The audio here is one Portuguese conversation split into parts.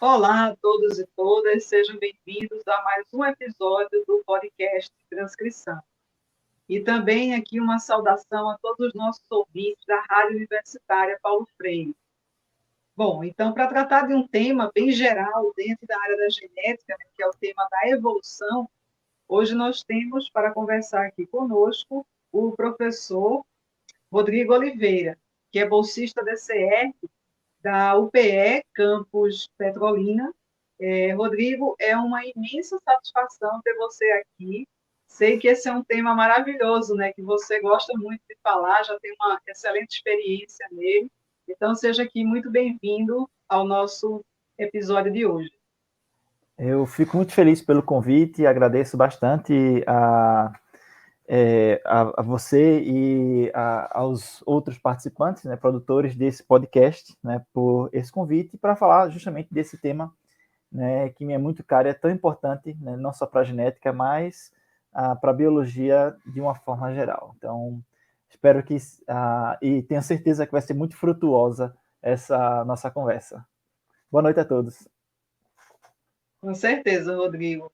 Olá a todos e todas, sejam bem-vindos a mais um episódio do podcast Transcrição. E também aqui uma saudação a todos os nossos ouvintes da Rádio Universitária Paulo Freire. Bom, então, para tratar de um tema bem geral dentro da área da genética, né, que é o tema da evolução, hoje nós temos para conversar aqui conosco o professor Rodrigo Oliveira, que é bolsista DCE da UPE Campus Petrolina. Rodrigo, é uma imensa satisfação ter você aqui. Sei que esse é um tema maravilhoso, né? Que você gosta muito de falar, já tem uma excelente experiência nele. Então, seja aqui muito bem-vindo ao nosso episódio de hoje. Eu fico muito feliz pelo convite e agradeço bastante a você e aos outros participantes, né, produtores desse podcast, né, por esse convite para falar justamente desse tema, né, que me é muito caro e é tão importante, né, não só para a genética, mas para a biologia de uma forma geral. Então, espero que, e tenho certeza que vai ser muito frutuosa essa nossa conversa. Boa noite a todos. Com certeza, Rodrigo.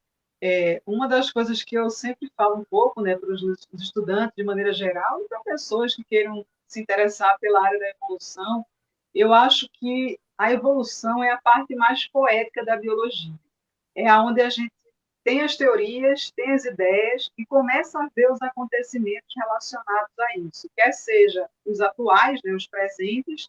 Uma das coisas que eu sempre falo um pouco, né, para os estudantes de maneira geral e para pessoas que queiram se interessar pela área da evolução, eu acho que a evolução é a parte mais poética da biologia. É onde a gente tem as teorias, tem as ideias e começa a ver os acontecimentos relacionados a isso, quer seja os atuais, né, os presentes,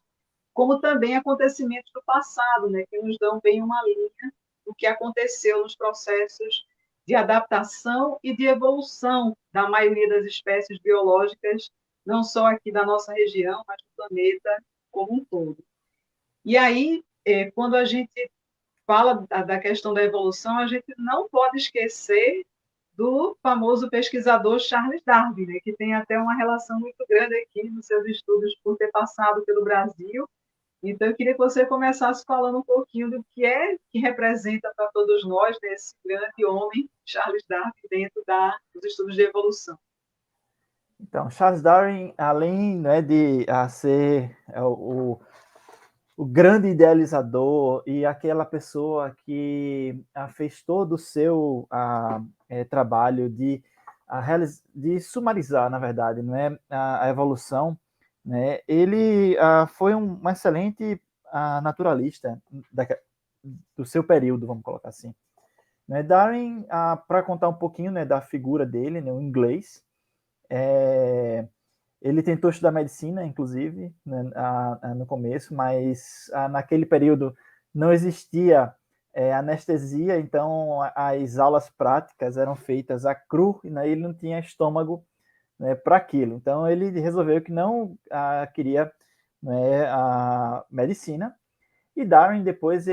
como também acontecimentos do passado, né, que nos dão bem uma linha do que aconteceu nos processos de adaptação e de evolução da maioria das espécies biológicas, não só aqui da nossa região, mas do planeta como um todo. E aí, quando a gente fala da questão da evolução, a gente não pode esquecer do famoso pesquisador Charles Darwin, né, que tem até uma relação muito grande aqui nos seus estudos por ter passado pelo Brasil. Então, eu queria que você começasse falando um pouquinho do que é que representa para todos nós, né, esse grande homem, Charles Darwin, dentro dos estudos de evolução. Então, Charles Darwin, além, né, de ser o grande idealizador e aquela pessoa que fez todo o seu trabalho de sumarizar, na verdade, não é, a evolução, né, ele foi um excelente naturalista do seu período, vamos colocar assim. Né, Darwin, para contar um pouquinho, né, da figura dele, né, o inglês, ele tentou estudar medicina, inclusive, né, no começo, mas naquele período não existia anestesia, então as aulas práticas eram feitas a cru, e né, ele não tinha estômago, né, para aquilo. Então ele resolveu que não queria, né, a medicina, e Darwin depois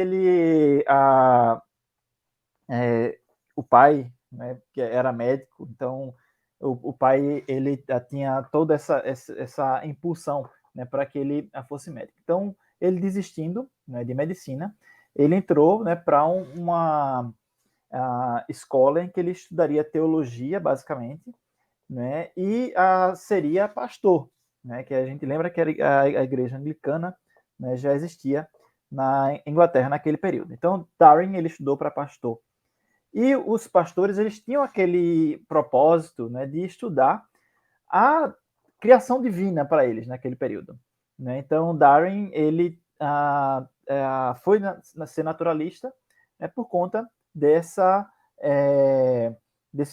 o pai, né, que era médico, então o pai ele tinha toda essa impulsão, né, para que ele fosse médico. Então ele desistindo, né, de medicina, ele entrou, né, para uma escola em que ele estudaria teologia basicamente, né, e seria pastor, né, que a gente lembra que a igreja anglicana, né, já existia na Inglaterra naquele período. Então Darwin ele estudou para pastor. E os pastores eles tinham aquele propósito, né, de estudar a criação divina para eles naquele período. Né? Então Darwin ele foi ser naturalista, né, por conta desse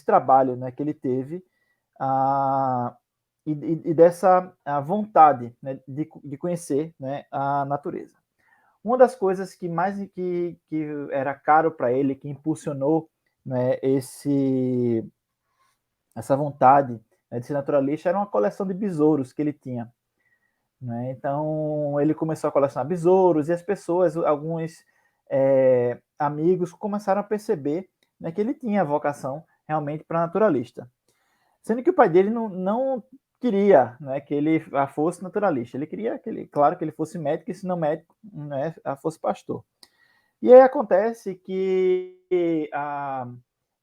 trabalho, né, que ele teve e dessa vontade, né, de conhecer, né, a natureza. Uma das coisas que mais que era caro para ele, que impulsionou, né, essa vontade, né, de ser naturalista, era uma coleção de besouros que ele tinha. Né? Então ele começou a colecionar besouros e as pessoas, alguns amigos, começaram a perceber, né, que ele tinha vocação realmente para naturalista. Sendo que o pai dele não queria, né, que ele fosse naturalista. Ele queria claro, que ele fosse médico, e se não médico, né, fosse pastor. E aí acontece que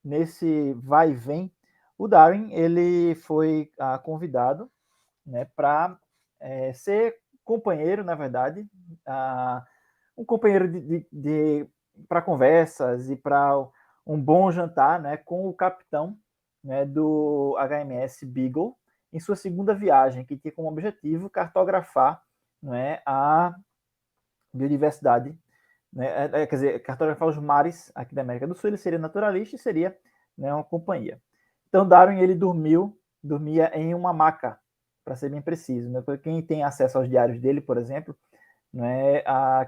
nesse vai e vem, o Darwin ele foi convidado, né, para ser companheiro, na verdade, um companheiro de para conversas e para um bom jantar, né, com o capitão, né, do HMS Beagle, em sua segunda viagem, que tinha como objetivo cartografar, né, a biodiversidade, né, quer dizer, cartografar os mares aqui da América do Sul. Ele seria naturalista e seria, né, uma companhia. Então, Darwin, ele dormia em uma maca, para ser bem preciso. Né? Quem tem acesso aos diários dele, por exemplo, né,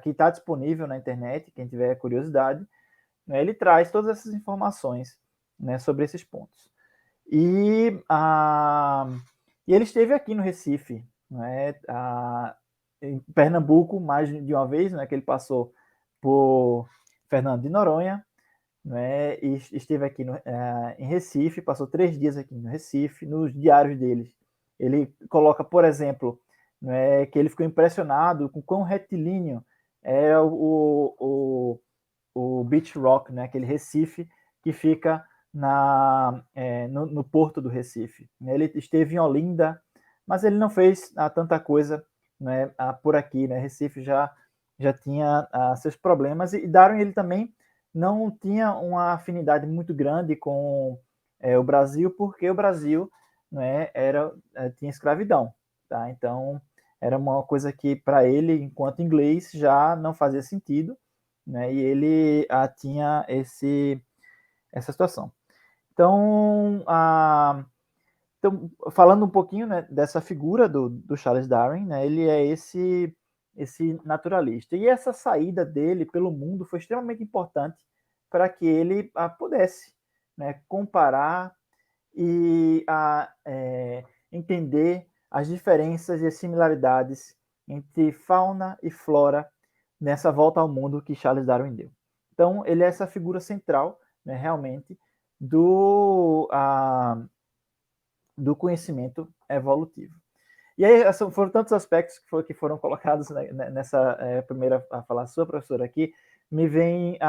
que está disponível na internet, quem tiver curiosidade, né, ele traz todas essas informações, né, sobre esses pontos. E ele esteve aqui no Recife, né, em Pernambuco, mais de uma vez, né, que ele passou por Fernando de Noronha, né, e esteve aqui em Recife, passou 3 dias aqui no Recife. Nos diários dele, ele coloca, por exemplo, né, que ele ficou impressionado com quão retilíneo é o Beach Rock, né, aquele Recife que fica no porto do Recife. Ele esteve em Olinda, mas ele não fez tanta coisa, né, por aqui. Né? Recife já tinha seus problemas, e Darwin ele também não tinha uma afinidade muito grande com o Brasil, porque o Brasil, né, tinha escravidão. Tá? Então, era uma coisa que, para ele, enquanto inglês, já não fazia sentido, né, e ele tinha essa situação. Então, falando um pouquinho, né, dessa figura do Charles Darwin, né, ele é esse naturalista. E essa saída dele pelo mundo foi extremamente importante para que ele pudesse, né, comparar e entender as diferenças e as similaridades entre fauna e flora nessa volta ao mundo que Charles Darwin deu. Então, ele é essa figura central, né, realmente, do conhecimento evolutivo. E aí foram tantos aspectos que foram colocados, né, nessa primeira a falar sua professora aqui. Me vem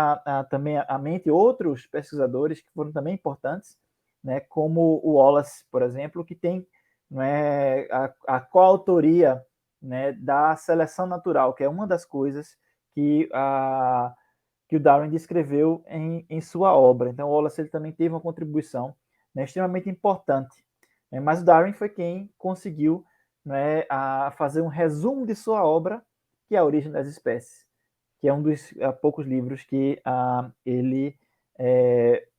também à mente outros pesquisadores que foram também importantes, né, como o Wallace, por exemplo, que tem, né, a coautoria, né, da seleção natural, que é uma das coisas que o Darwin descreveu em sua obra. Então, o Wallace ele também teve uma contribuição, né, extremamente importante. Né, mas o Darwin foi quem conseguiu, né, fazer um resumo de sua obra, que é A Origem das Espécies, que é um dos poucos livros que ele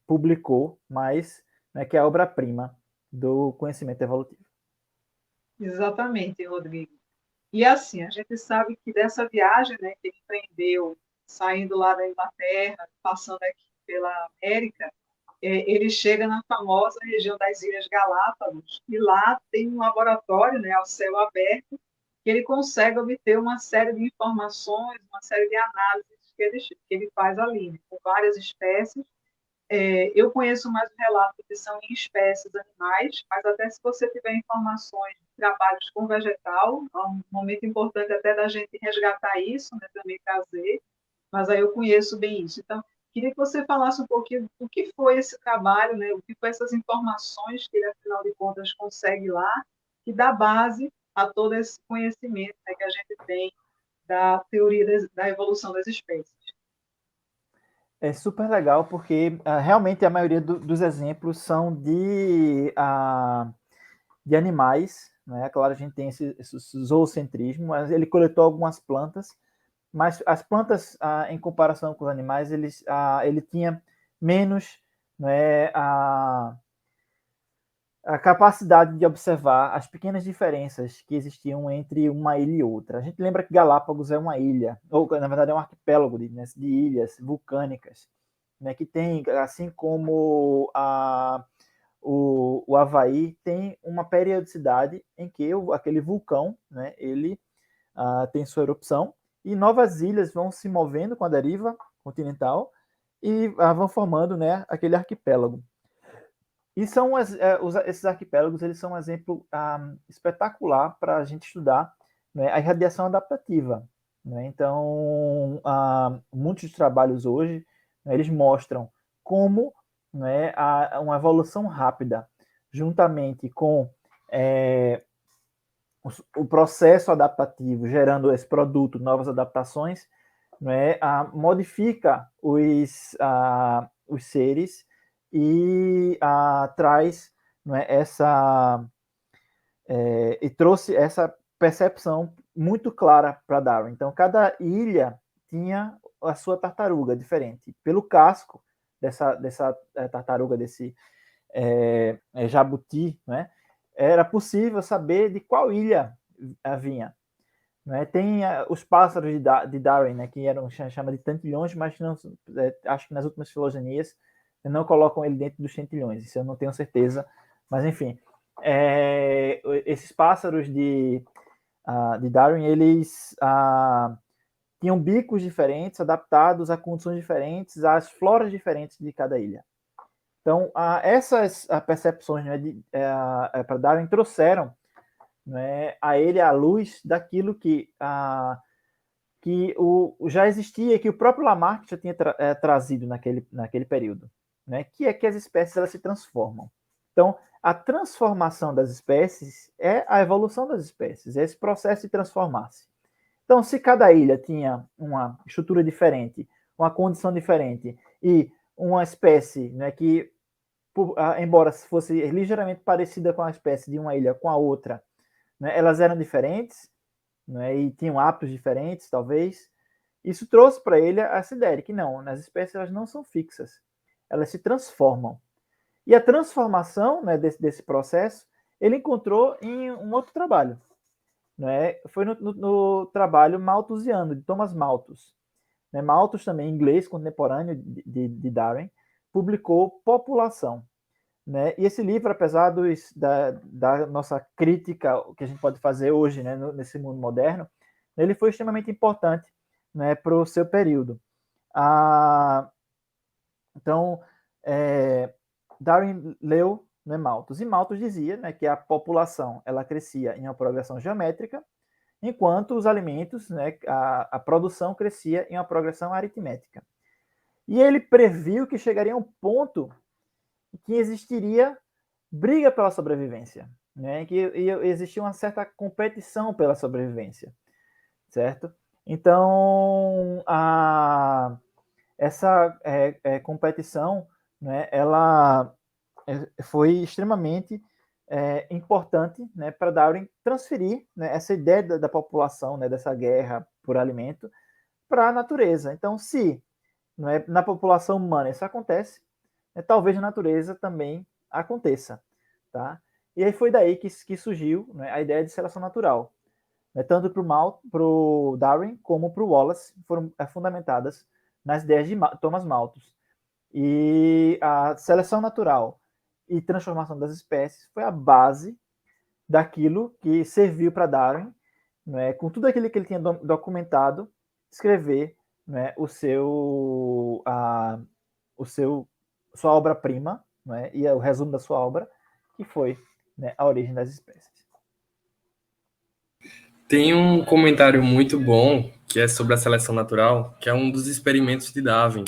publicou, mas, né, que é a obra-prima do conhecimento evolutivo. Exatamente, Rodrigo. E assim, a gente sabe que dessa viagem, né, que ele empreendeu, saindo lá da Inglaterra, passando aqui pela América, ele chega na famosa região das Ilhas Galápagos, e lá tem um laboratório, né, ao céu aberto, que ele consegue obter uma série de informações, uma série de análises que ele faz ali, né, com várias espécies. Eu conheço mais relatos que são em espécies animais, mas até se você tiver informações de trabalhos com vegetal, é um momento importante até da gente resgatar isso, né, também trazer, mas aí eu conheço bem isso. Então, queria que você falasse um pouquinho do que foi esse trabalho, né, o que foi essas informações que ele, afinal de contas, consegue lá, que dá base a todo esse conhecimento, né, que a gente tem da teoria da evolução das espécies. É super legal porque realmente a maioria dos exemplos são de animais, né? Claro, a gente tem esse zoocentrismo, mas ele coletou algumas plantas, mas as plantas, em comparação com os animais, ele tinha menos, né, a capacidade de observar as pequenas diferenças que existiam entre uma ilha e outra. A gente lembra que Galápagos é uma ilha, ou na verdade é um arquipélago de ilhas vulcânicas, né, que tem, assim como o Havaí, tem uma periodicidade em que aquele vulcão, né, ele tem sua erupção, e novas ilhas vão se movendo com a deriva continental e vão formando, né, aquele arquipélago. E esses arquipélagos eles são um exemplo espetacular para a gente estudar, né, a irradiação adaptativa. Né? Então, muitos trabalhos hoje, né, eles mostram como, né, uma evolução rápida, juntamente com o processo adaptativo, gerando esse produto, novas adaptações, modifica os seres e traz, e trouxe essa percepção muito clara para Darwin. Então, cada ilha tinha a sua tartaruga diferente. Pelo casco dessa tartaruga, desse jabuti, era possível saber de qual ilha vinha. Tem os pássaros de Darwin, que eram chama de tantilhões, mas não, acho que nas últimas filogenias não colocam ele dentro dos tentilhões, isso eu não tenho certeza, mas enfim, esses pássaros de Darwin, eles tinham bicos diferentes, adaptados a condições diferentes, às floras diferentes de cada ilha. Então, essas percepções para Darwin trouxeram a ele a luz daquilo que já existia, que o próprio Lamarck já tinha trazido naquele período, que é que as espécies elas se transformam. Então, a transformação das espécies é a evolução das espécies, é esse processo de transformar-se. Então, se cada ilha tinha uma estrutura diferente, uma condição diferente e uma espécie que, embora fosse ligeiramente parecida com a espécie de uma ilha com a outra, elas eram diferentes, e tinham hábitos diferentes, talvez. Isso trouxe para ele essa ideia de que não, as espécies elas não são fixas, elas se transformam. E a transformação desse processo ele encontrou em um outro trabalho. Foi no trabalho malthusiano, de Thomas Malthus. Malthus, também inglês contemporâneo de Darwin, publicou População. E esse livro, apesar da nossa crítica que a gente pode fazer hoje, nesse mundo moderno, ele foi extremamente importante para o seu período. Então, Darwin leu Malthus, e Malthus dizia que a população ela crescia em uma progressão geométrica, enquanto os alimentos, a produção crescia em uma progressão aritmética. E ele previu que chegaria a um ponto que existiria briga pela sobrevivência, que existia uma certa competição pela sobrevivência, certo? Então, essa competição, ela foi extremamente importante para Darwin transferir essa ideia da população, dessa guerra por alimento, para a natureza. Então, se na população humana isso acontece, talvez na natureza também aconteça, tá? E aí foi daí que surgiu a ideia de seleção natural. Tanto para o Darwin como para o Wallace foram fundamentadas nas ideias de Thomas Malthus. E a seleção natural e transformação das espécies foi a base daquilo que serviu para Darwin, com tudo aquilo que ele tinha documentado, escrever sua obra-prima, e o resumo da sua obra, que foi A Origem das Espécies. Tem um comentário muito bom que é sobre a seleção natural, que é um dos experimentos de Darwin,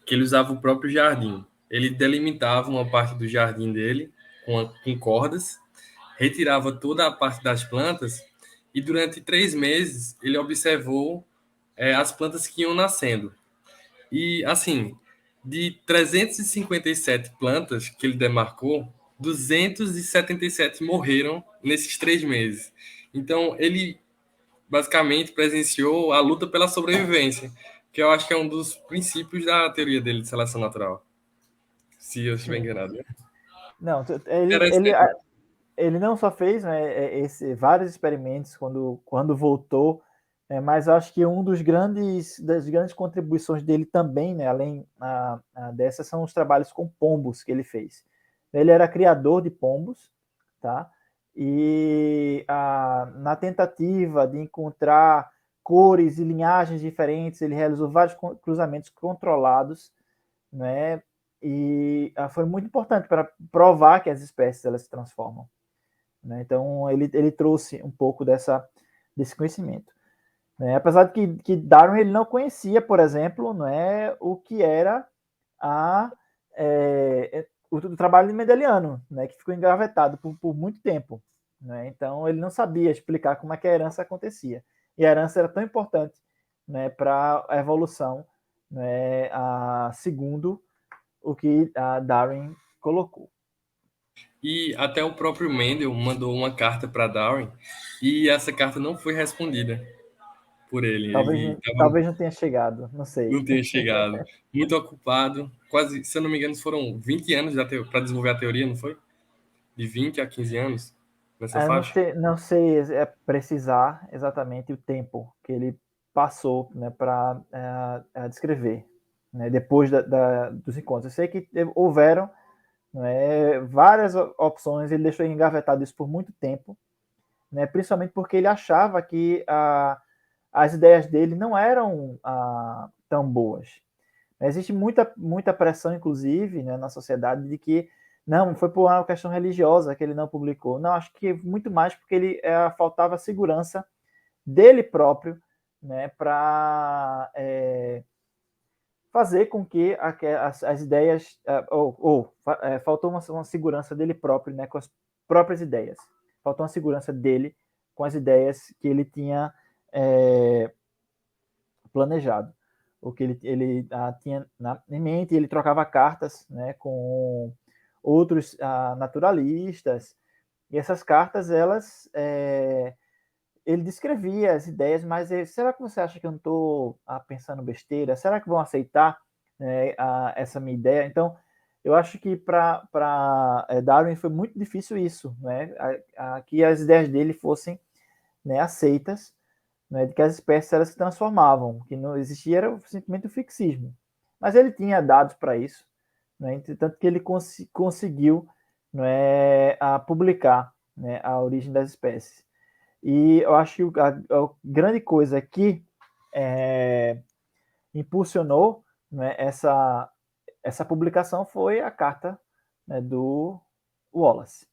que ele usava o próprio jardim. Ele delimitava uma parte do jardim dele com cordas, retirava toda a parte das plantas e durante 3 meses ele observou as plantas que iam nascendo. E, assim, de 357 plantas que ele demarcou, 277 morreram nesses 3 meses. Então, ele basicamente presenciou a luta pela sobrevivência, que eu acho que é um dos princípios da teoria dele de seleção natural. Se eu estiver enganado. Não, ele não só fez vários experimentos quando voltou, mas acho que das grandes contribuições dele também, além dessas, são os trabalhos com pombos que ele fez. Ele era criador de pombos, tá? E na tentativa de encontrar cores e linhagens diferentes, ele realizou vários cruzamentos controlados, e foi muito importante para provar que as espécies elas se transformam. Então, ele trouxe um pouco desse conhecimento. Apesar de que Darwin ele não conhecia, por exemplo, o que era o trabalho de Mendeliano, que ficou engavetado por muito tempo. Então, ele não sabia explicar como é que a herança acontecia. E a herança era tão importante né, para a evolução, né, segundo o que a Darwin colocou. E até o próprio Mendel mandou uma carta para Darwin e essa carta não foi respondida por ele. Ele estava Talvez não tenha chegado, não sei. não ter chegado, muito ocupado, quase, se eu não me engano, foram 20 anos para desenvolver a teoria, não foi? De 20 a 15 anos nessa Eu faixa. não sei precisar exatamente o tempo que ele passou, né, para descrever, né, depois dos encontros. Eu sei que houveram, né, várias opções, ele deixou engavetado isso por muito tempo, né, principalmente porque ele achava que as ideias dele não eram tão boas. Existe muita pressão, inclusive, né, na sociedade, de que não, foi por uma questão religiosa que ele não publicou. Não, acho que muito mais porque ele faltava segurança dele próprio, né, para fazer com que as ideias, faltou uma segurança dele próprio, né, com as próprias ideias. Faltou uma segurança dele com as ideias que ele tinha planejado. O que ele tinha em mente, ele trocava cartas, né, com outros naturalistas, e essas cartas, ele descrevia as ideias, mas será que você acha que eu não estou pensando besteira? Será que vão aceitar, né, essa minha ideia? Então, eu acho que para Darwin foi muito difícil isso, né, que as ideias dele fossem, né, aceitas, né, de que as espécies elas se transformavam, que não existia era simplesmente o fixismo. Mas ele tinha dados para isso, né, tanto que ele conseguiu, né, publicar, né, a origem das espécies. E eu acho que a grande coisa que impulsionou, né, essa publicação foi a carta, né, do Wallace.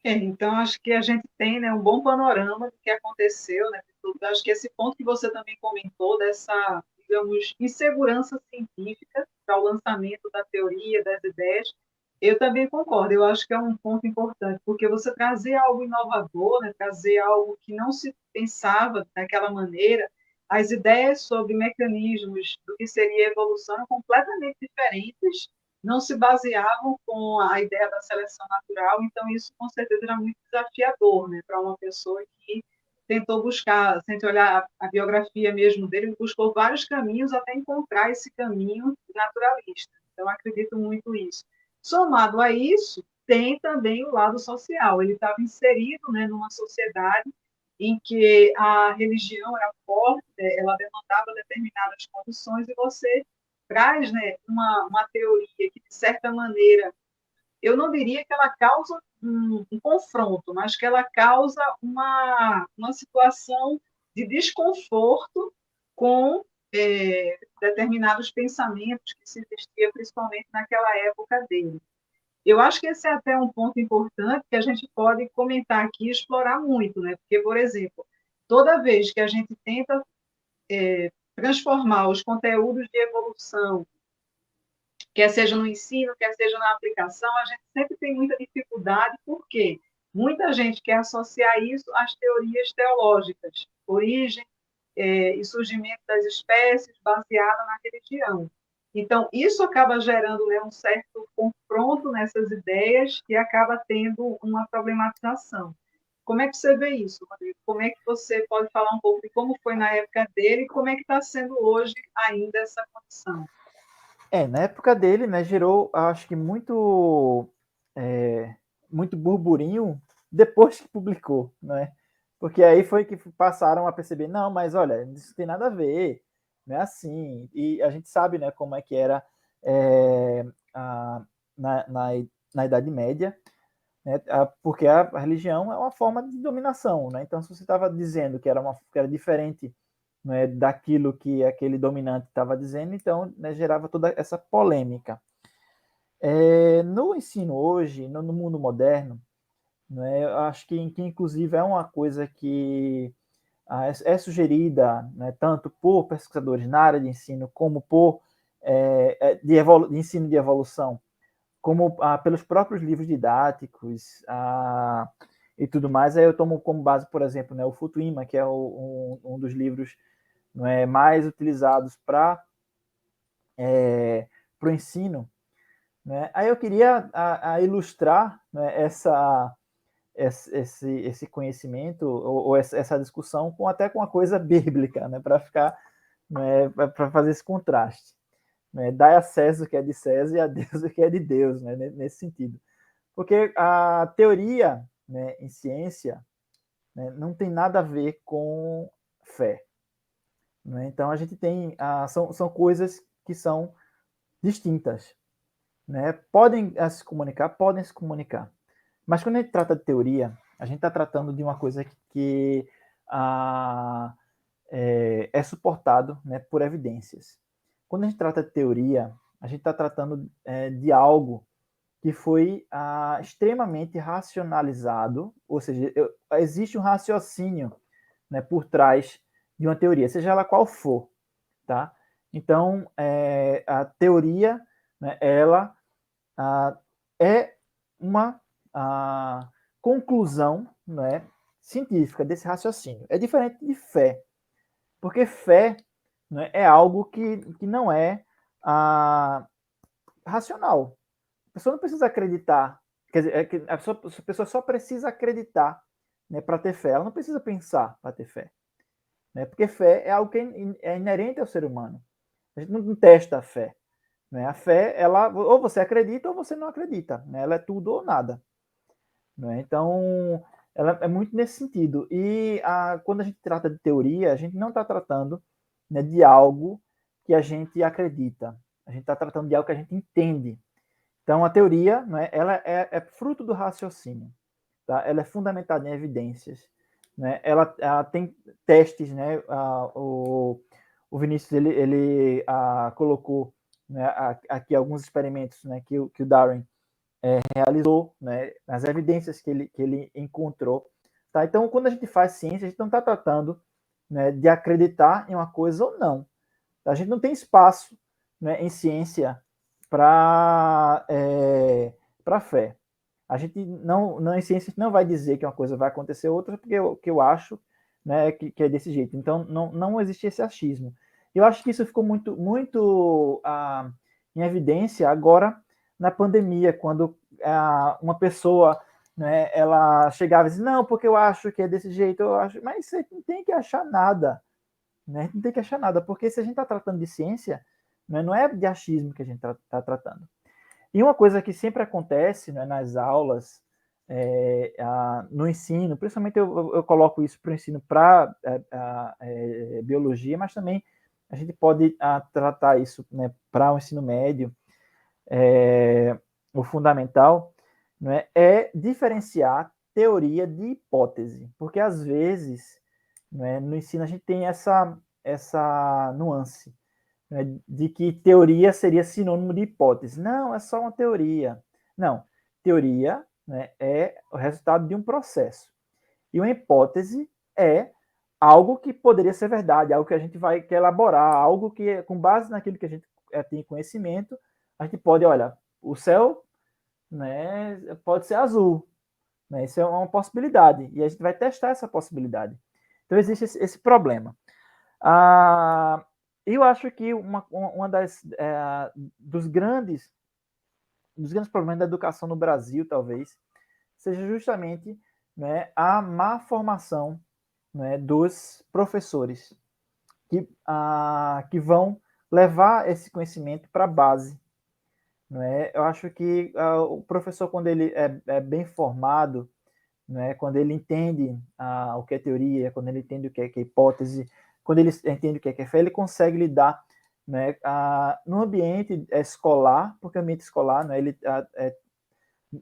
Então, acho que a gente tem, né, um bom panorama do que aconteceu, né? Acho que esse ponto que você também comentou, dessa, digamos, insegurança científica para o lançamento da teoria, das ideias, eu também concordo. Eu acho que é um ponto importante, porque você trazer algo inovador, né, trazer algo que não se pensava daquela maneira, as ideias sobre mecanismos do que seria a evolução eram completamente diferentes, não se baseavam com a ideia da seleção natural, então isso com certeza era muito desafiador, né, para uma pessoa que tentou buscar, sem olhar a biografia mesmo dele, buscou vários caminhos até encontrar esse caminho naturalista. Então, acredito muito nisso. Somado a isso, tem também o lado social. Ele estava inserido, né, numa sociedade em que a religião era forte, ela demandava determinadas condições, e você traz, né, uma teoria que, de certa maneira, eu não diria que ela causa um confronto, mas que ela causa uma situação de desconforto com determinados pensamentos que se existia, principalmente naquela época dele. Eu acho que esse é até um ponto importante que a gente pode comentar aqui e explorar muito, né? Porque, por exemplo, toda vez que a gente tenta transformar os conteúdos de evolução, quer seja no ensino, quer seja na aplicação, a gente sempre tem muita dificuldade, porque muita gente quer associar isso às teorias teológicas, origem e surgimento das espécies baseada na religião. Então, isso acaba gerando, né, um certo confronto nessas ideias e acaba tendo uma problematização. Como é que você vê isso, Rodrigo? Como é que você pode falar um pouco de como foi na época dele e como é que está sendo hoje ainda essa condição? Na época dele, né, gerou, acho que muito burburinho depois que publicou, né? Porque aí foi que passaram a perceber, não, mas olha, isso tem nada a ver, não é assim. E a gente sabe, né, como é que era na, na, na Idade Média, né, porque a religião é uma forma de dominação, né? Então, se você estava dizendo que que era diferente, né, daquilo que aquele dominante estava dizendo, então, né, gerava toda essa polêmica. No ensino hoje, no mundo moderno, né, eu acho que inclusive é uma coisa que é sugerida, né, tanto por pesquisadores na área de ensino, como por de ensino de evolução, como pelos próprios livros didáticos, e tudo mais. Aí eu tomo como base, por exemplo, né, o Futuíma, que é um dos livros, não é, mais utilizados para o ensino, né? Aí eu queria ilustrar, né, esse conhecimento ou essa discussão até com uma coisa bíblica, né, para ficar, né, para fazer esse contraste, né? Dai a César o que é de César e a Deus o que é de Deus, né, nesse sentido. Porque a teoria, né, em ciência, né, não tem nada a ver com fé, né? Então a gente tem são coisas que são distintas, né? Podem se comunicar, mas quando a gente trata de teoria, a gente está tratando de uma coisa que é suportado, né, por evidências. Quando a gente trata de teoria, a gente está tratando de algo que foi extremamente racionalizado, ou seja, existe um raciocínio, né, por trás de uma teoria, seja ela qual for, tá? Então, a teoria, né, ela é uma conclusão, né, científica desse raciocínio. É diferente de fé, porque fé, né, é algo que não é racional. A pessoa não precisa acreditar, quer dizer, a pessoa só precisa acreditar, né, para ter fé. Ela não precisa pensar para ter fé, né? Porque fé é algo que é inerente ao ser humano. A gente não testa a fé, né? A fé, ela ou você acredita ou você não acredita, né? Ela é tudo ou nada, né? Então, ela é muito nesse sentido. E quando a gente trata de teoria, a gente não está tratando, né, de algo que a gente acredita. A gente está tratando de algo que a gente entende. Então, a teoria, né, ela é fruto do raciocínio, tá? Ela é fundamentada em evidências, né? Ela tem testes, né? O Vinícius ele colocou, né, aqui alguns experimentos, né, que o Darwin realizou, né, as evidências que ele encontrou, tá? Então, quando a gente faz ciência, a gente não está tratando, né, de acreditar em uma coisa ou não. A gente não tem espaço, né, em ciência para fé. A gente não em ciência a gente não vai dizer que uma coisa vai acontecer outra porque eu acho, né, que é desse jeito. Então não existe esse achismo. Eu acho que isso ficou muito em evidência agora na pandemia, quando uma pessoa, né, ela chegava e dizia, não, porque eu acho que é desse jeito, eu acho, mas você não tem que achar nada, né? A gente não tem que achar nada, porque se a gente está tratando de ciência, né, não é de achismo que a gente está tratando. E uma coisa que sempre acontece, né, nas aulas, no ensino, principalmente eu coloco isso para o ensino para biologia, mas também a gente pode tratar isso, né, para o ensino médio, o fundamental, né, é diferenciar teoria de hipótese, porque às vezes, né, no ensino a gente tem essa nuance, né, de que teoria seria sinônimo de hipótese. Não, é só uma teoria. Não, teoria, né, é o resultado de um processo. E uma hipótese é algo que poderia ser verdade, algo que a gente vai elaborar, algo que, com base naquilo que a gente tem conhecimento, a gente pode, olha, o céu, né, pode ser azul, né, isso é uma possibilidade, e a gente vai testar essa possibilidade. Então, existe esse problema. Eu acho que uma dos grandes problemas da educação no Brasil, talvez, seja justamente, né, a má formação, né, dos professores que vão levar esse conhecimento para a base. Né? Eu acho que o professor, quando ele é bem formado, né, quando ele entende o que é teoria, quando ele entende o que é hipótese, quando ele entende o que é fé, ele consegue lidar, né, no ambiente escolar, porque o ambiente escolar, né, ele é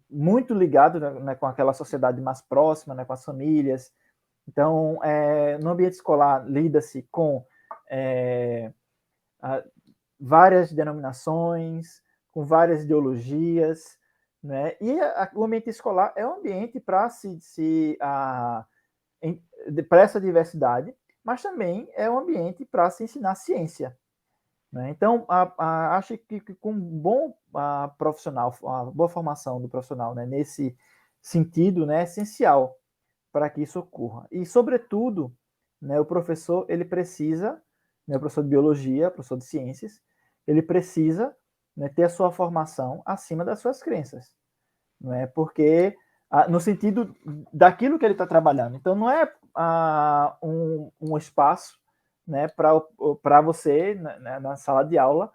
muito ligado, né, com aquela sociedade mais próxima, né, com as famílias. Então, no ambiente escolar, lida-se com várias denominações, com várias ideologias, né? E o ambiente escolar é um ambiente para para essa diversidade, mas também é um ambiente para se ensinar ciência. Né? Então, acho que com um bom profissional, a boa formação do profissional, né, nesse sentido, né, é essencial. para que isso ocorra. E, sobretudo, né, o professor ele precisa, né, o professor de biologia, o professor de ciências, ele precisa, né, ter a sua formação acima das suas crenças, né, porque no sentido daquilo que ele está trabalhando. Então, não é um espaço, né, para você, na sala de aula,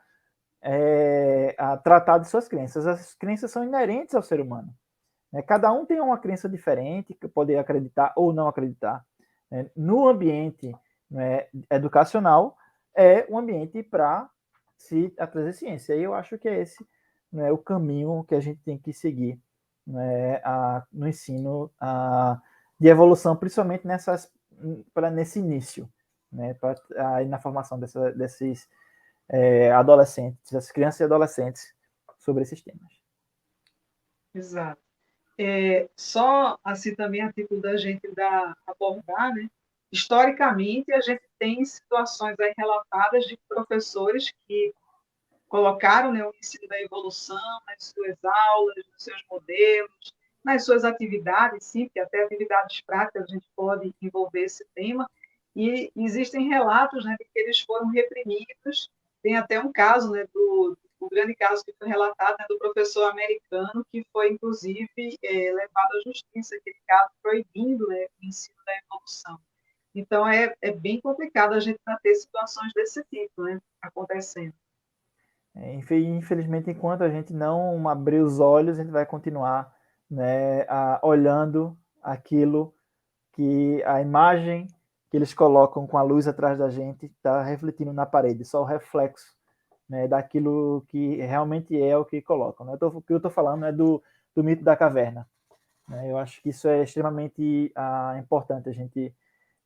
a tratar de suas crenças. As crenças são inerentes ao ser humano. Né? Cada um tem uma crença diferente, que pode acreditar ou não acreditar. Né? No ambiente, né, educacional, é um ambiente para se trazer ciência. E eu acho que é esse, né, o caminho que a gente tem que seguir, né, no ensino de evolução, principalmente nesse início, né, na formação desses adolescentes, das crianças e adolescentes sobre esses temas. Exato. Só assim também a título da gente abordar, né? Historicamente, a gente tem situações aí relatadas de professores que colocaram, né, o ensino da evolução nas suas aulas, nos seus modelos, nas suas atividades, sim, porque até atividades práticas a gente pode envolver esse tema, e existem relatos, né, de que eles foram reprimidos. Tem até um caso, né, o grande caso que foi relatado, né, do professor americano, que foi, inclusive, levado à justiça, aquele caso proibindo, né, o ensino da evolução. Então, é bem complicado a gente ter situações desse tipo, né, acontecendo. Infelizmente, enquanto a gente não abrir os olhos, a gente vai continuar, né, olhando aquilo que a imagem que eles colocam com a luz atrás da gente está refletindo na parede, só o reflexo, né, daquilo que realmente é o que colocam. Né? O que eu estou falando é do mito da caverna. Né? Eu acho que isso é extremamente importante, a gente,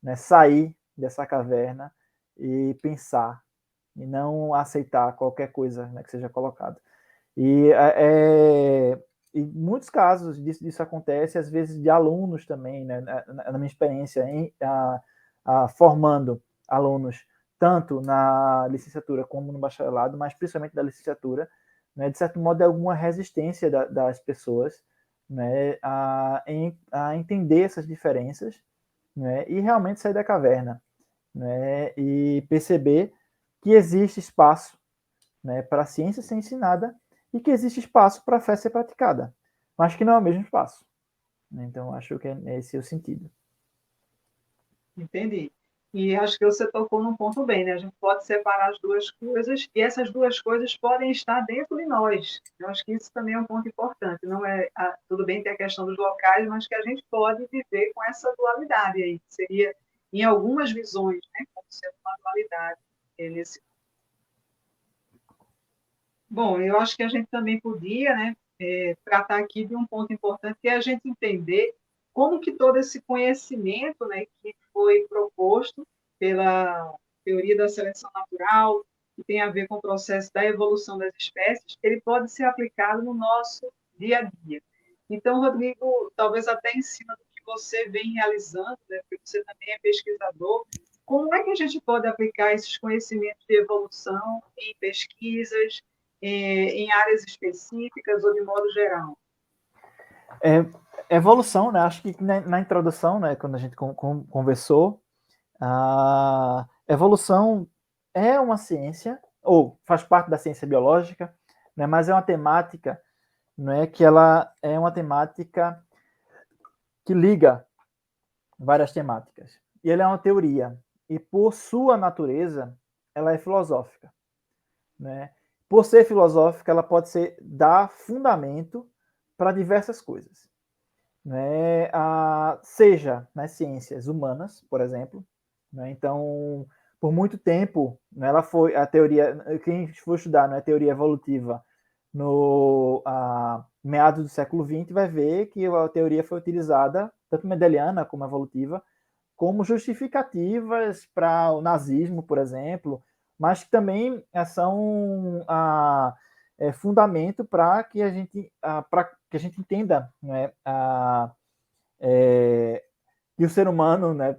né, sair dessa caverna e pensar, e não aceitar qualquer coisa, né, que seja colocado. E em muitos casos disso acontece, às vezes de alunos também, né, na minha experiência, formando alunos, tanto na licenciatura como no bacharelado, mas principalmente da licenciatura, né, de certo modo, é alguma resistência das pessoas, né, a entender essas diferenças, né, e realmente sair da caverna, né, e perceber que existe espaço, né, para a ciência ser ensinada e que existe espaço para a fé ser praticada, mas que não é o mesmo espaço. Então, acho que esse é o sentido. Entendi. E acho que você tocou num ponto bem, né? A gente pode separar as duas coisas e essas duas coisas podem estar dentro de nós. Eu acho que isso também é um ponto importante. Não é tudo bem ter a questão dos locais, mas que a gente pode viver com essa dualidade aí, que seria em algumas visões, né? Como sendo uma dualidade nesse. Bom, eu acho que a gente também podia, né, tratar aqui de um ponto importante, que é a gente entender como que todo esse conhecimento, né, que foi proposto pela teoria da seleção natural, que tem a ver com o processo da evolução das espécies, ele pode ser aplicado no nosso dia a dia. Então, Rodrigo, talvez até em cima do que você vem realizando, né, porque você também é pesquisador, como é que a gente pode aplicar esses conhecimentos de evolução em pesquisas, em áreas específicas ou de modo geral? Evolução, né? Acho que na introdução, né, quando a gente conversou, a evolução é uma ciência, ou faz parte da ciência biológica, né, mas é uma temática, né, que ela é uma temática que liga várias temáticas. E ela é uma teoria, e por sua natureza, ela é filosófica. Né? Por ser filosófica, ela pode dar fundamento para diversas coisas. Né? Seja nas ciências humanas, por exemplo. Né? Então, por muito tempo, né, ela foi a teoria, quem for estudar, né, a teoria evolutiva no meados do século XX vai ver que a teoria foi utilizada, tanto mendeliana como evolutiva, como justificativas para o nazismo, por exemplo, mas que também são fundamento para que a gente entenda, né, que o ser humano, né,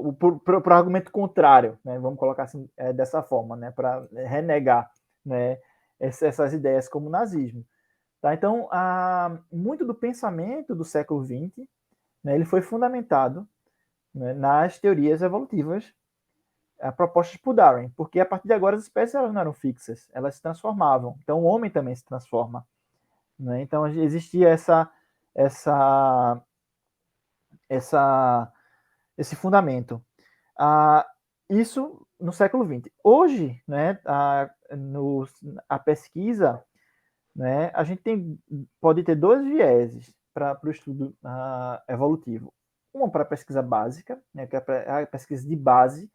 por argumento contrário, né, vamos colocar assim, dessa forma, né, para renegar, né, essas ideias como o nazismo. Tá? Então, muito do pensamento do século XX, né, ele foi fundamentado, né, nas teorias evolutivas propostas por Darwin, porque a partir de agora as espécies elas não eram fixas, elas se transformavam. Então o homem também se transforma, né? Então existia essa, esse fundamento. Isso no século XX. Hoje, né, a pesquisa, né, a gente pode ter dois vieses para o estudo evolutivo. Uma para a pesquisa básica, né, que é a pesquisa de base,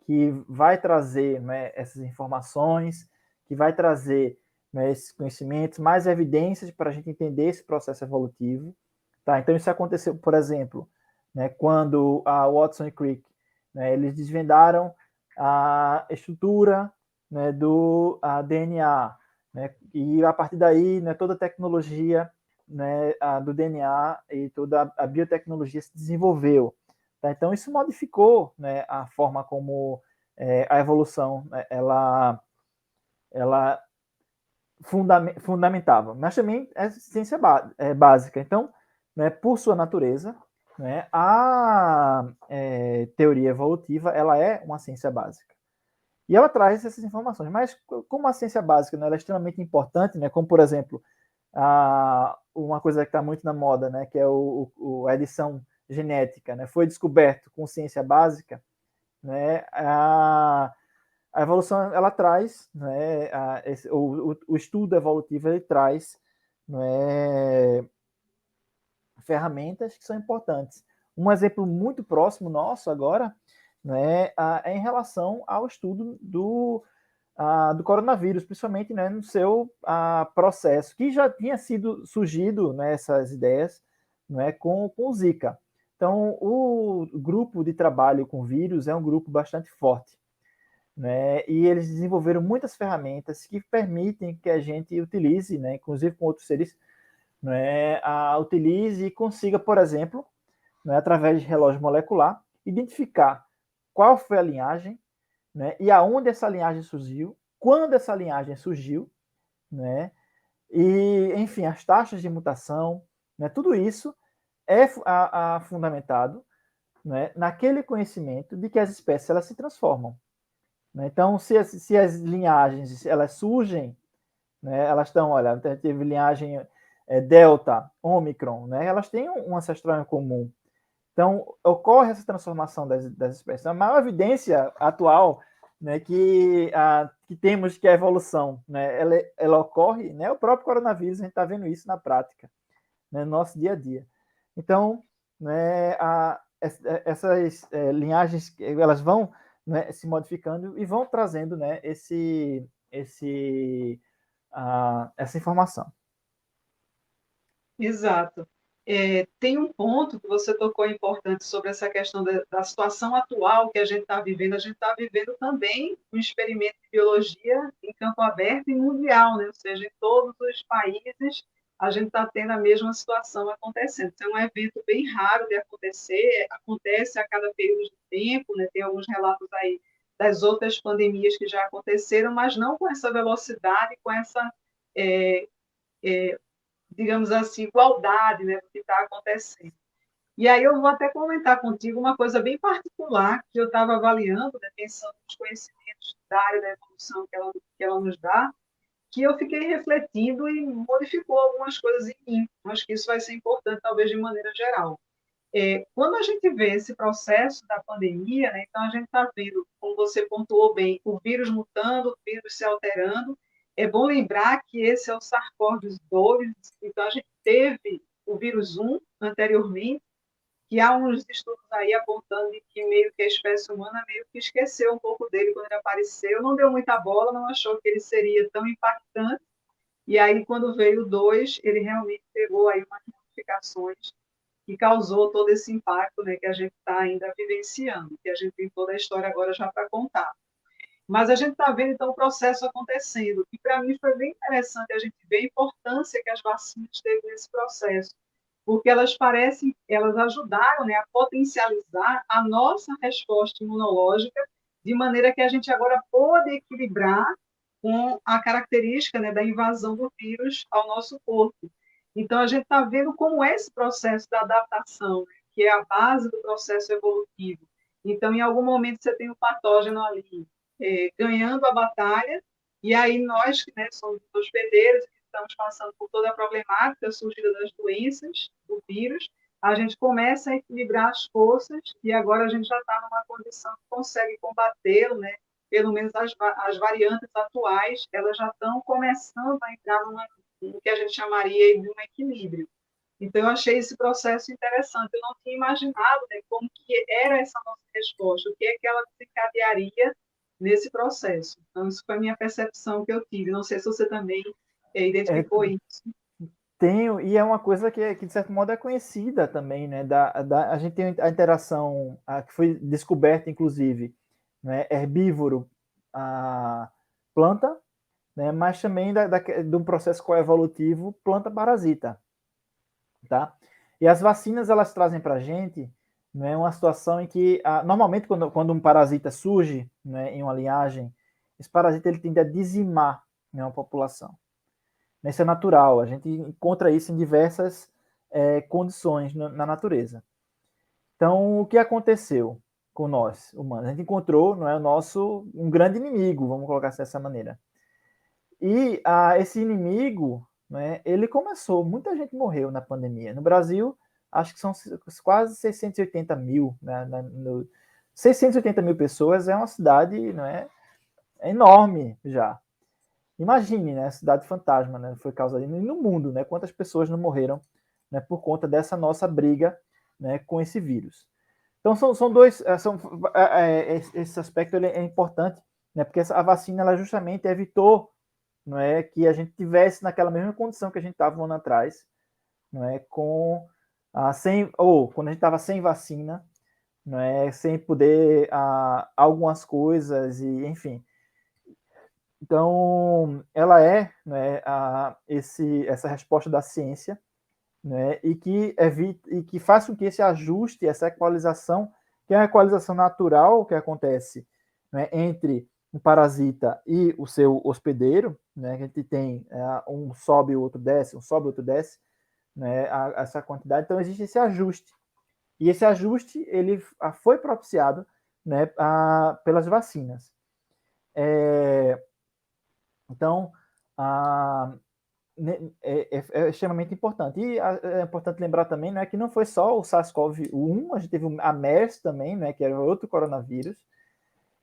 que vai trazer, né, essas informações, que vai trazer, né, esses conhecimentos, mais evidências para a gente entender esse processo evolutivo. Tá? Então, isso aconteceu, por exemplo, né, quando a Watson e Crick, né, eles desvendaram a estrutura, né, do DNA, né, e a partir daí, né, toda a tecnologia, né, do DNA e toda a biotecnologia se desenvolveu. Tá? Então, isso modificou, né, a forma como a evolução, né, ela fundamentava, mas também é ciência básica. Então, né, por sua natureza, né, a teoria evolutiva ela é uma ciência básica. E ela traz essas informações. Mas como a ciência básica, né, ela é extremamente importante, né, como, por exemplo, uma coisa que está muito na moda, né, que é a edição genética, né, foi descoberto com ciência básica, né, a evolução ela traz, né, o estudo evolutivo ele traz, né, ferramentas que são importantes. Um exemplo muito próximo nosso agora, né, é em relação ao estudo do coronavírus, principalmente, né, no seu processo, que já tinha surgido, né, essas ideias, né, com o Zika. Então, o grupo de trabalho com vírus é um grupo bastante forte, né, e eles desenvolveram muitas ferramentas que permitem que a gente utilize, né, inclusive com outros seres, né, utilize e consiga, por exemplo, né, através de relógio molecular, identificar qual foi a linhagem, né, e aonde essa linhagem surgiu, quando essa linhagem surgiu, né, e, enfim, as taxas de mutação, né, tudo isso é fundamentado, né, naquele conhecimento de que as espécies elas se transformam. Né? Então, se as linhagens elas surgem, né, elas estão, olha, teve linhagem delta, ômicron, né, elas têm um ancestral em comum. Então, ocorre essa transformação das espécies. A maior evidência atual, né, que temos que a evolução, né, ela ocorre, né, o próprio coronavírus, a gente está vendo isso na prática, né, no nosso dia a dia. Então, né, essas linhagens, elas vão, né, se modificando e vão trazendo, né, essa informação. Exato. Tem um ponto que você tocou importante sobre essa questão da situação atual que a gente está vivendo. A gente está vivendo também um experimento de biologia em campo aberto e mundial, né? Ou seja, em todos os países a gente está tendo a mesma situação acontecendo. Então, é um evento bem raro de acontecer, acontece a cada período de tempo, né? Tem alguns relatos aí das outras pandemias que já aconteceram, mas não com essa velocidade, com essa digamos assim, igualdade, né, do que está acontecendo. E aí eu vou até comentar contigo uma coisa bem particular que eu estava avaliando, né, pensando nos conhecimentos da área da evolução que ela nos dá, que eu fiquei refletindo e modificou algumas coisas em mim. Acho que isso vai ser importante, talvez, de maneira geral. Quando a gente vê esse processo da pandemia, né, então a gente está vendo, como você pontuou bem, o vírus mutando, o vírus se alterando. É bom lembrar que esse é o SARS-CoV-2, então a gente teve o vírus 1 anteriormente, que há uns estudos aí apontando que meio que a espécie humana meio que esqueceu um pouco dele quando ele apareceu, não deu muita bola, não achou que ele seria tão impactante, e aí quando veio o 2, ele realmente pegou aí umas modificações que causou todo esse impacto, né, que a gente está ainda vivenciando, que a gente tem toda a história agora já para contar. Mas a gente está vendo, então, o processo acontecendo, e para mim foi bem interessante a gente ver a importância que as vacinas teve nesse processo, porque elas ajudaram, né, a potencializar a nossa resposta imunológica, de maneira que a gente agora pode equilibrar com a característica, né, da invasão do vírus ao nosso corpo. Então, a gente está vendo como é esse processo da adaptação, né, que é a base do processo evolutivo. Então, em algum momento, você tem o patógeno ali ganhando a batalha, e aí nós, né, somos hospedeiros, que estamos passando por toda a problemática surgida das doenças, do vírus, a gente começa a equilibrar as forças, e agora a gente já está numa condição que consegue combatê-lo, né? Pelo menos as variantes atuais, elas já estão começando a entrar no que a gente chamaria de um equilíbrio. Então, eu achei esse processo interessante. Eu não tinha imaginado, né, como que era essa nossa resposta, o que é que ela desencadearia nesse processo. Então, isso foi a minha percepção que eu tive. Não sei se você também identificou isso. Tenho, e é uma coisa que de certo modo é conhecida também, né? A gente tem a interação que foi descoberta, inclusive, né? Herbívoro, a planta, né? Mas também de um processo coevolutivo planta-parasita, tá? E as vacinas, elas trazem para a gente, né, uma situação em que, normalmente, quando um parasita surge, né, em uma linhagem, esse parasita ele tende a dizimar, né, uma população. Isso é natural, a gente encontra isso em diversas condições na natureza. Então, o que aconteceu com nós, humanos? A gente encontrou, não é, um grande inimigo, vamos colocar assim dessa maneira. E esse inimigo, né, ele começou, muita gente morreu na pandemia. No Brasil, acho que são quase 680 mil. Né, 680 mil pessoas é uma cidade, não é enorme já. Imagine, né, a cidade fantasma, né, foi causada no mundo, né, quantas pessoas não morreram, né, por conta dessa nossa briga, né, com esse vírus. Então são dois, esse aspecto ele é importante, né, porque a vacina ela justamente evitou, não é, que a gente tivesse naquela mesma condição que a gente estava um ano atrás, não é, quando a gente estava sem vacina, não é, sem poder algumas coisas e enfim. Então, ela é, né, essa resposta da ciência, né, e que faz com que esse ajuste, essa equalização, que é uma equalização natural que acontece, né, entre um parasita e o seu hospedeiro, né, que a gente tem um sobe, o outro desce, um sobe, o outro desce, né, essa quantidade. Então, existe esse ajuste. E esse ajuste ele foi propiciado, né, pelas vacinas. Então, é extremamente importante. E é importante lembrar também, né, que não foi só o SARS-CoV-1, a gente teve a MERS também, né, que era outro coronavírus.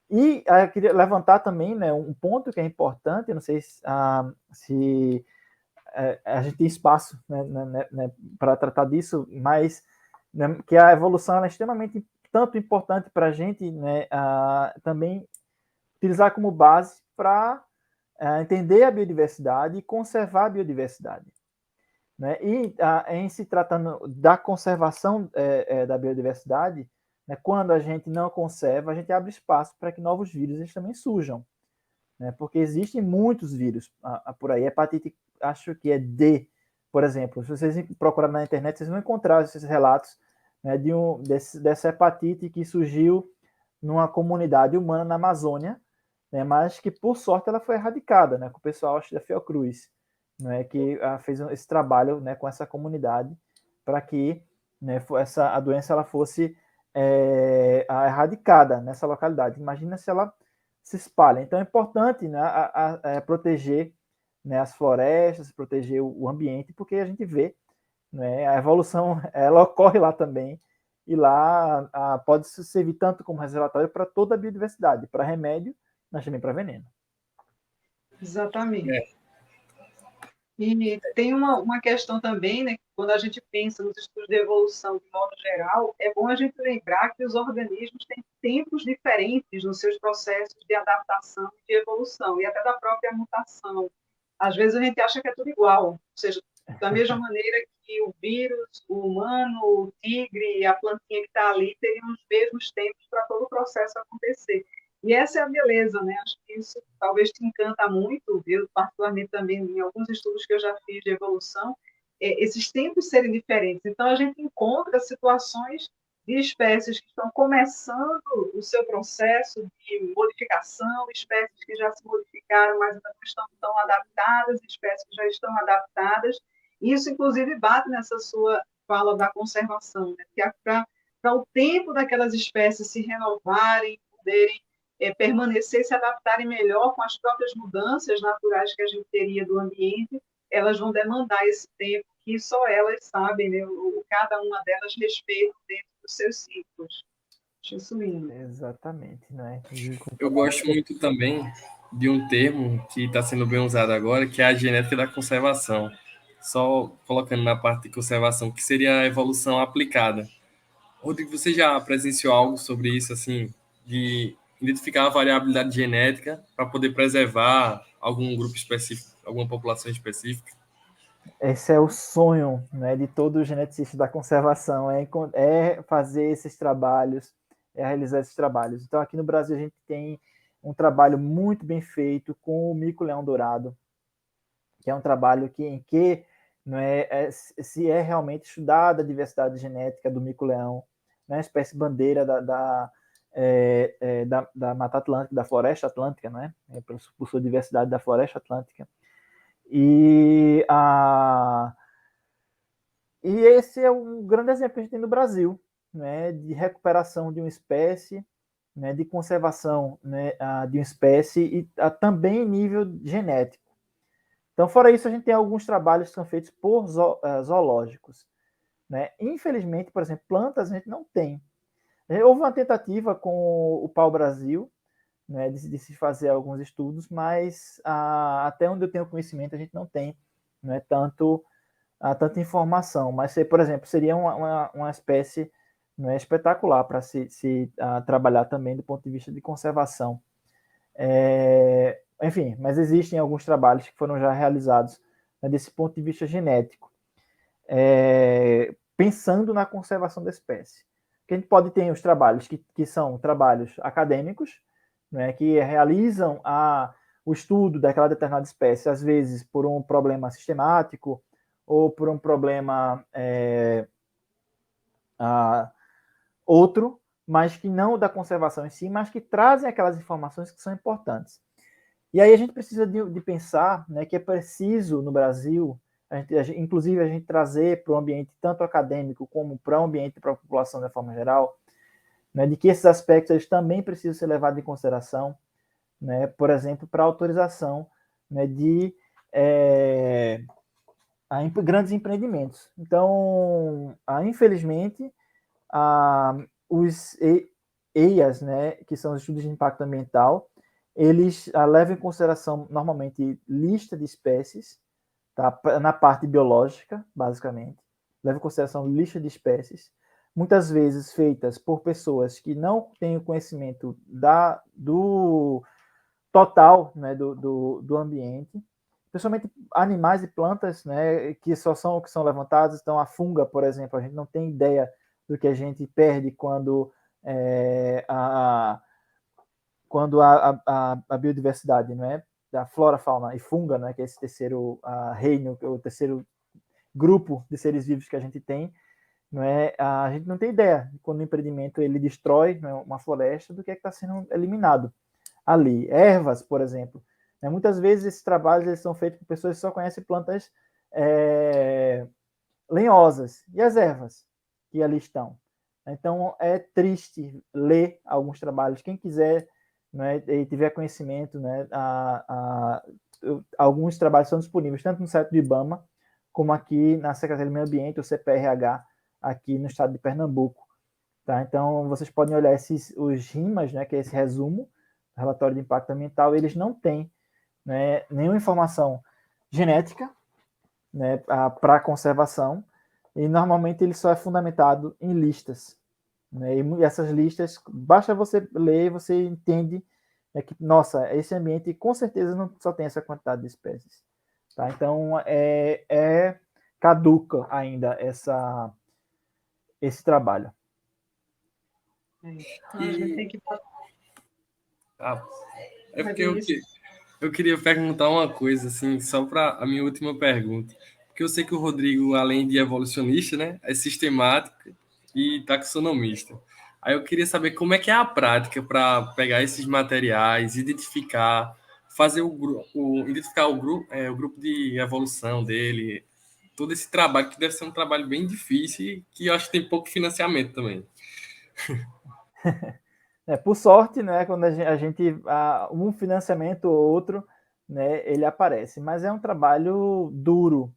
E eu queria levantar também, né, um ponto que é importante, não sei se a gente tem espaço, né, para tratar disso, mas, né, que a evolução é extremamente tanto importante para a gente, né, também utilizar como base para entender a biodiversidade e conservar a biodiversidade. Né? E em se tratando da conservação da biodiversidade, né, quando a gente não conserva, a gente abre espaço para que novos vírus eles também surjam. Né? Porque existem muitos vírus por aí. Hepatite, acho que é D, por exemplo. Se vocês procurarem na internet, vocês vão encontrar esses relatos, né, dessa hepatite que surgiu numa comunidade humana na Amazônia, né, mas que, por sorte, ela foi erradicada, né, com o pessoal, acho, da Fiocruz, né, que fez esse trabalho, né, com essa comunidade para que, né, a doença ela fosse erradicada nessa localidade. Imagina se ela se espalha. Então, é importante, né, proteger, né, as florestas, proteger o ambiente, porque a gente vê, né, a evolução ela ocorre lá também, e lá pode servir tanto como reservatório para toda a biodiversidade, para remédio, mas também para veneno. Exatamente. E tem uma questão também, né, quando a gente pensa nos estudos de evolução de modo geral, é bom a gente lembrar que os organismos têm tempos diferentes nos seus processos de adaptação e de evolução, e até da própria mutação. Às vezes a gente acha que é tudo igual, ou seja, da mesma maneira que o vírus, o humano, o tigre, a plantinha que está ali, teriam os mesmos tempos para todo o processo acontecer. E essa é a beleza, né? Acho que isso talvez te encanta muito, eu particularmente também em alguns estudos que eu já fiz de evolução, esses tempos serem diferentes. Então, a gente encontra situações de espécies que estão começando o seu processo de modificação, espécies que já se modificaram, mas ainda não estão tão adaptadas, espécies que já estão adaptadas. Isso, inclusive, bate nessa sua fala da conservação, né? Para o tempo daquelas espécies se renovarem, poderem permanecer, se adaptarem melhor com as próprias mudanças naturais que a gente teria do ambiente, elas vão demandar esse tempo que só elas sabem, né? Cada uma delas respeita dentro dos seus ciclos. Acho isso lindo. Exatamente, né? Eu gosto muito também de um termo que está sendo bem usado agora, que é a genética da conservação. Só colocando na parte de conservação, que seria a evolução aplicada. Rodrigo, você já presenciou algo sobre isso, assim, de identificar a variabilidade genética para poder preservar algum grupo específico, alguma população específica? Esse é o sonho, né, de todo geneticista da conservação, é fazer esses trabalhos, é realizar esses trabalhos. Então, aqui no Brasil, a gente tem um trabalho muito bem feito com o mico-leão-dourado, que é um trabalho em que se é realmente estudada a diversidade genética do mico-leão, né, espécie bandeira da Mata Atlântica, da Floresta Atlântica, né, por sua diversidade da Floresta Atlântica. E esse é um grande exemplo que a gente tem no Brasil, né, de recuperação de uma espécie, né, de conservação, né, de uma espécie e também em nível genético. Então, fora isso, a gente tem alguns trabalhos que são feitos por zoológicos. Né? Infelizmente, por exemplo, plantas a gente não tem. Houve uma tentativa com o pau-brasil, né, de se fazer alguns estudos, mas até onde eu tenho conhecimento, a gente não tem, né, tanta informação. Mas, por exemplo, seria uma espécie, né, espetacular para se trabalhar também do ponto de vista de conservação. Enfim, mas existem alguns trabalhos que foram já realizados, né, desse ponto de vista genético, pensando na conservação da espécie. Que a gente pode ter os trabalhos que são trabalhos acadêmicos, né, que realizam o estudo daquela determinada espécie, às vezes por um problema sistemático ou por um problema outro, mas que não da conservação em si, mas que trazem aquelas informações que são importantes. E aí a gente precisa de pensar, né, que é preciso no Brasil, inclusive a gente trazer para o ambiente tanto acadêmico como para o ambiente para a população de forma geral, né, de que esses aspectos eles também precisam ser levados em consideração, né, por exemplo, para a autorização, né, de grandes empreendimentos. Então, infelizmente, os EIAs, né, que são os estudos de impacto ambiental, eles levam em consideração, normalmente, lista de espécies, tá? Na parte biológica, basicamente. Levam em consideração lista de espécies, muitas vezes feitas por pessoas que não têm o conhecimento do total, né, do ambiente, principalmente animais e plantas, né, que são levantados. Então, a funga, por exemplo, a gente não tem ideia do que a gente perde quando a biodiversidade, não é, da flora, fauna e funga, né, que é esse terceiro reino, o terceiro grupo de seres vivos que a gente tem, não é, a gente não tem ideia de quando o empreendimento ele destrói, né, uma floresta, do que está sendo eliminado ali. Ervas, por exemplo, né, muitas vezes esses trabalhos eles são feitos por pessoas que só conhecem plantas lenhosas, e as ervas que ali estão. Então é triste ler alguns trabalhos. Quem quiser, né, e tiver conhecimento, né, alguns trabalhos são disponíveis tanto no site do IBAMA como aqui na Secretaria do Meio Ambiente, o CPRH, aqui no estado de Pernambuco. Tá? Então vocês podem olhar os RIMAs, né, que é esse resumo, relatório de impacto ambiental, eles não têm, né, nenhuma informação genética, né, para conservação, e normalmente ele só é fundamentado em listas, né, e essas listas, basta você ler, você entende, né, que, nossa, esse ambiente com certeza não só tem essa quantidade de espécies. Tá? Então, caduca ainda esse trabalho. A gente tem que... É porque eu queria perguntar uma coisa, assim, só para a minha última pergunta. Porque eu sei que o Rodrigo, além de evolucionista, né, é sistemático e taxonomista. Aí eu queria saber como é que é a prática para pegar esses materiais, identificar, fazer identificar o grupo de evolução dele, todo esse trabalho, que deve ser um trabalho bem difícil e que eu acho que tem pouco financiamento também. Por sorte, né, quando a gente um financiamento ou outro, né, ele aparece. Mas é um trabalho duro,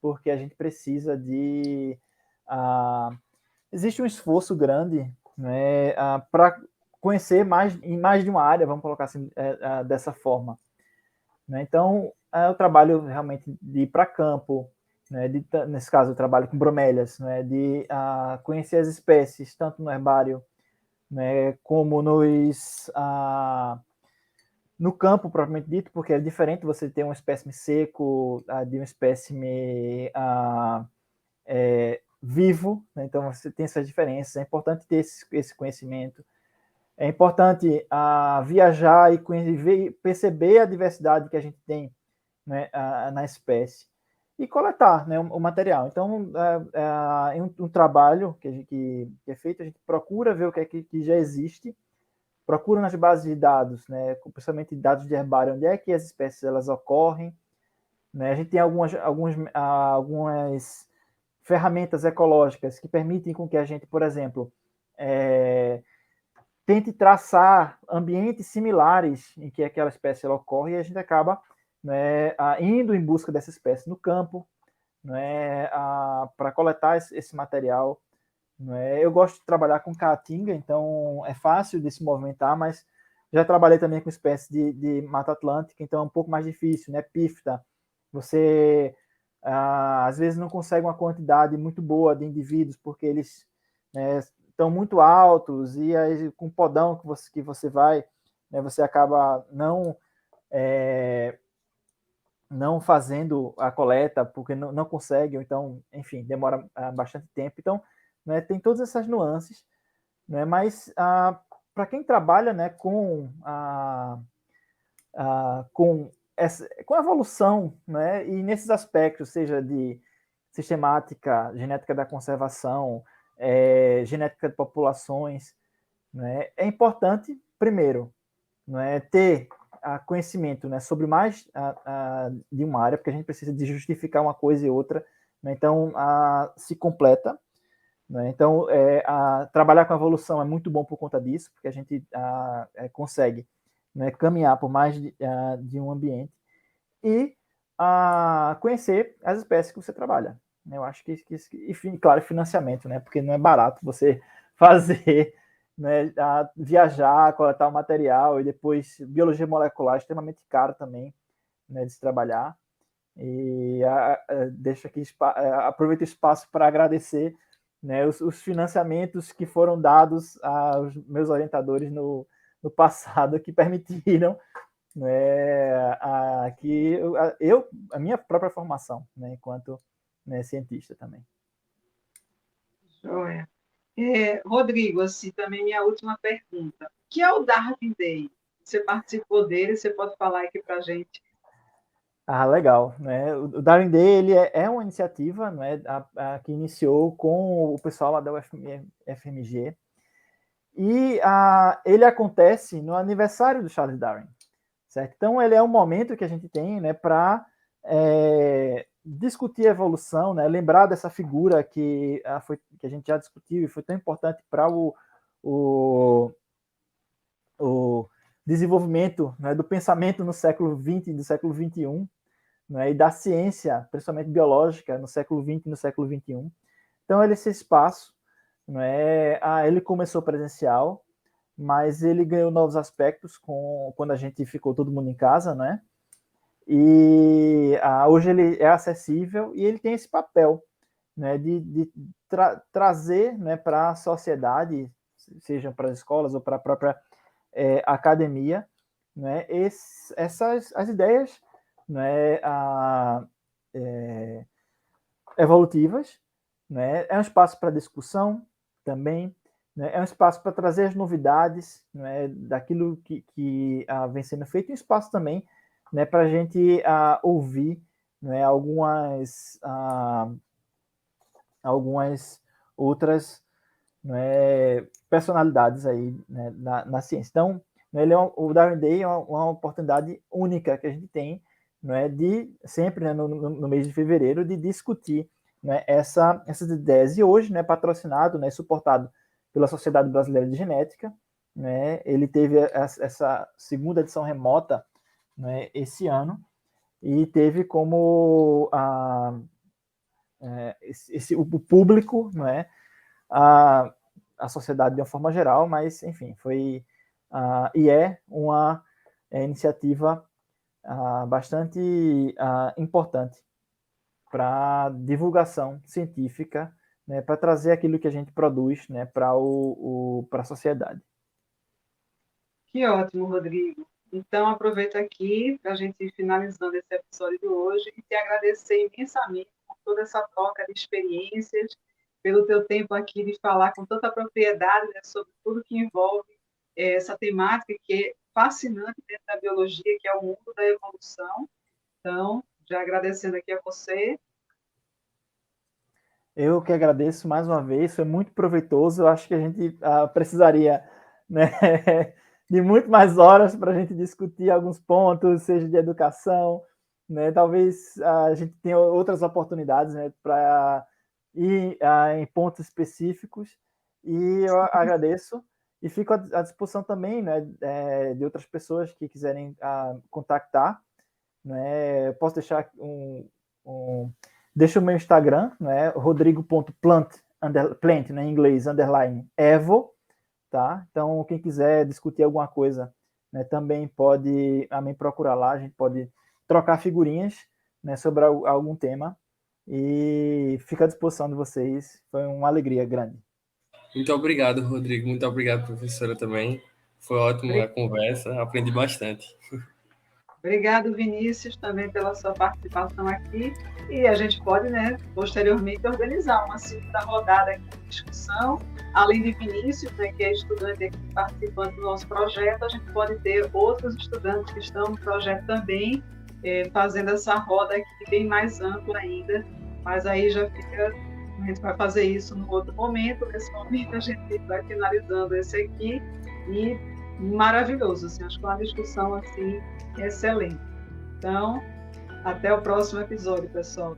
porque a gente precisa de... existe um esforço grande, né, para conhecer em mais de uma área, vamos colocar assim, dessa forma. Né? Então, eu trabalho realmente de ir para campo, né, nesse caso eu trabalho com bromélias, né, de conhecer as espécies, tanto no herbário, né, como no campo propriamente dito, porque é diferente você ter um espécime seco de um espécime vivo, né? Então você tem essas diferenças, é importante ter esse conhecimento, é importante viajar e perceber a diversidade que a gente tem, né, na espécie e coletar, né, o material. Então, em um trabalho que é feito, a gente procura ver o que é que já existe, procura nas bases de dados, né, principalmente dados de herbário, onde é que as espécies elas ocorrem. Né? A gente tem algumas ferramentas ecológicas que permitem com que a gente, por exemplo, tente traçar ambientes similares em que aquela espécie ela ocorre, e a gente acaba, né, indo em busca dessa espécie no campo, né, para coletar esse material. Né. Eu gosto de trabalhar com caatinga, então é fácil de se movimentar, mas já trabalhei também com espécies de Mata Atlântica, então é um pouco mais difícil, né? Pífita, você às vezes não consegue uma quantidade muito boa de indivíduos, porque eles, né, estão muito altos, e aí com o podão que você vai, né, você acaba não fazendo a coleta, porque não consegue, ou então, enfim, demora bastante tempo. Então, né, tem todas essas nuances, né, mas para quem trabalha, né, com evolução, né, e nesses aspectos, seja de sistemática, genética da conservação, genética de populações, né, é importante, primeiro, né, ter conhecimento, né, sobre mais de uma área, porque a gente precisa de justificar uma coisa e outra, né, então se completa. Né, então, trabalhar com evolução é muito bom por conta disso, porque a gente consegue, né, caminhar por mais de um ambiente e conhecer as espécies que você trabalha. Eu acho e claro, financiamento, né, porque não é barato você fazer, né, viajar, coletar o material, e depois biologia molecular é extremamente caro também, né, de se trabalhar. E deixo aqui, aproveito o espaço para agradecer, né, os financiamentos que foram dados aos meus orientadores no passado, que permitiram, né, a minha própria formação, né, enquanto, né, cientista também. Joia. Rodrigo, assim, também minha última pergunta. O que é o Darwin Day? Você participou dele, você pode falar aqui para a gente? Legal, né? O Darwin Day ele é uma iniciativa, né, que iniciou com o pessoal lá da UFMG, e ele acontece no aniversário do Charles Darwin, certo? Então ele é um momento que a gente tem, né, para discutir a evolução, né, lembrar dessa figura que a gente já discutiu e foi tão importante para o desenvolvimento, né, do pensamento no século XX e do século XXI, né, e da ciência, principalmente biológica, no século XX e no século XXI. Então, esse espaço, né, ele começou presencial, mas ele ganhou novos aspectos quando a gente ficou todo mundo em casa, né? E hoje ele é acessível e ele tem esse papel, né, de trazer, né, para a sociedade, seja para as escolas ou para a própria academia, né, as ideias, né, evolutivas, né, é um espaço para discussão também, né, é um espaço para trazer as novidades, né, daquilo que vem sendo feito, e um espaço também, né, para a gente ouvir, né, algumas outras, né, personalidades aí, né, na ciência. Então, né, o Darwin Day é uma oportunidade única que a gente tem, não é, de sempre, né, no mês de fevereiro, de discutir, né, essas ideias. E hoje, né, patrocinado, né, suportado pela Sociedade Brasileira de Genética, né, ele teve essa segunda edição remota, né, esse ano, e teve como o público, não é, a sociedade de uma forma geral, mas, enfim, foi e é uma iniciativa bastante importante para divulgação científica, né, para trazer aquilo que a gente produz, né, para a sociedade. Que ótimo, Rodrigo. Então, aproveito aqui para a gente ir finalizando esse episódio de hoje e te agradecer imensamente por toda essa troca de experiências, pelo teu tempo aqui de falar com tanta propriedade, né, sobre tudo que envolve essa temática que é fascinante dentro da biologia, que é o mundo da evolução. Então, já agradecendo aqui a você. Eu que agradeço mais uma vez, foi muito proveitoso. Eu acho que a gente precisaria, né, de muito mais horas para a gente discutir alguns pontos, seja de educação, né? Talvez a gente tenha outras oportunidades, né, para ir em pontos específicos. E eu agradeço e fico à disposição também, né, de outras pessoas que quiserem contactar, né? Posso deixar deixa o meu Instagram, né, rodrigo.plant, né, em inglês, _evo, tá? Então, quem quiser discutir alguma coisa, né, também pode me procurar lá, a gente pode trocar figurinhas, né, sobre algum tema, e fica à disposição de vocês. Foi uma alegria grande. Muito obrigado, Rodrigo. Muito obrigado, professora, também. Foi ótima a conversa, aprendi bastante. Obrigado, Vinícius, também pela sua participação aqui. E a gente pode, né, posteriormente, organizar uma segunda rodada aqui de discussão. Além de Vinícius, né, que é estudante aqui participando do nosso projeto, a gente pode ter outros estudantes que estão no projeto também, fazendo essa roda aqui bem mais ampla ainda. Mas aí já fica, a gente vai fazer isso num outro momento. Nesse momento a gente vai finalizando esse aqui e maravilhoso, assim, acho que é uma discussão assim excelente. Então, até o próximo episódio, pessoal.